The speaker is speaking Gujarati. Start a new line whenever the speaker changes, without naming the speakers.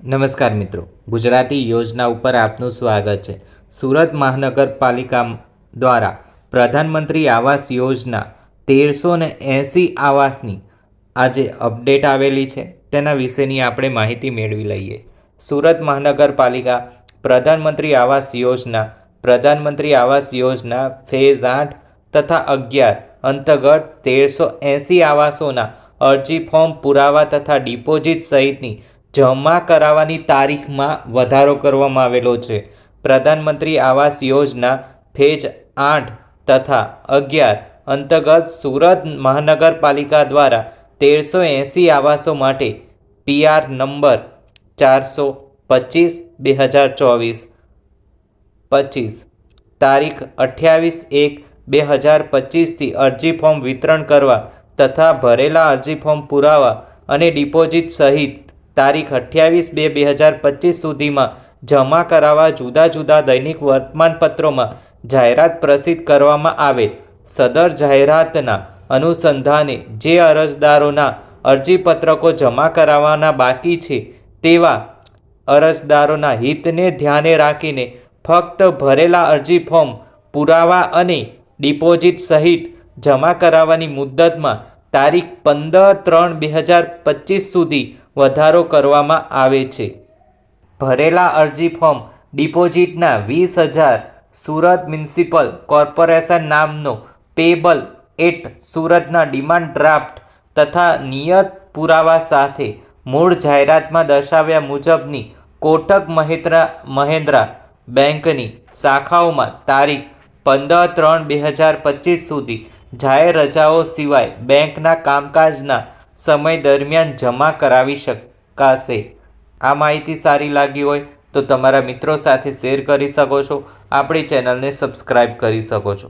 નમસ્કાર મિત્રો, ગુજરાતી યોજના ઉપર આપનું સ્વાગત છે। સુરત મહાનગરપાલિકા દ્વારા પ્રધાનમંત્રી આવાસ યોજના 1380 આવાસની આજે અપડેટ આવેલી છે, તેના વિશેની આપણે માહિતી મેળવી લઈએ। સુરત મહાનગરપાલિકા પ્રધાનમંત્રી આવાસ યોજના ફેઝ 8 તથા 11 અંતર્ગત 1380 આવાસોના અરજી ફોર્મ, પુરાવા તથા ડિપોઝિટ સહિતની જમા કરાવવાની તારીખમાં વધારો કરવામાં આવેલો છે। પ્રધાનમંત્રી આવાસ યોજના ફેઝ 8 તથા 11 અંતર્ગત સુરત મહાનગરપાલિકા દ્વારા 1380 આવાસો માટે PR નંબર 425/2024 તારીખ 28/1/2025થી અરજી ફોર્મ વિતરણ કરવા તથા ભરેલા અરજી ફોર્મ, પુરાવા અને ડિપોઝિટ સહિત તારીખ 28/2/2025 સુધીમાં જમા કરાવવા જુદા જુદા દૈનિક વર્તમાનપત્રોમાં જાહેરાત પ્રસિદ્ધ કરવામાં આવેલ। સદર જાહેરાતના અનુસંધાને જે અરજદારોના અરજીપત્રકો જમા કરાવવાના બાકી છે તેવા અરજદારોના હિતને ધ્યાને રાખીને ફક્ત ભરેલા અરજી ફોર્મ, પુરાવા અને ડિપોઝિટ સહિત જમા કરાવવાની મુદતમાં તારીખ 15/3/2025 સુધી વધારો કરવામાં આવે છે। ભરેલા અરજી ફોર્મ, ડિપોઝિટના 20,000 સુરત મ્યુનિસિપલ કોર્પોરેશન નામનો પેબલ એટ સુરતના ડિમાન્ડ ડ્રાફ્ટ તથા નિયત પુરાવા સાથે મૂળ જાહેરાતમાં દર્શાવ્યા મુજબની કોટક મહિન્દ્રા બેંકની શાખાઓમાં તારીખ 15/3/2025 સુધી જાહેર રજાઓ સિવાય બેંકના કામકાજના સમય દરમિયાન જમા કરાવી શકાશે। આ માહિતી સારી લાગી હોય તો તમારા મિત્રો સાથે શેર કરી શકો છો। આપણી ચેનલને સબસ્ક્રાઈબ કરી શકો છો।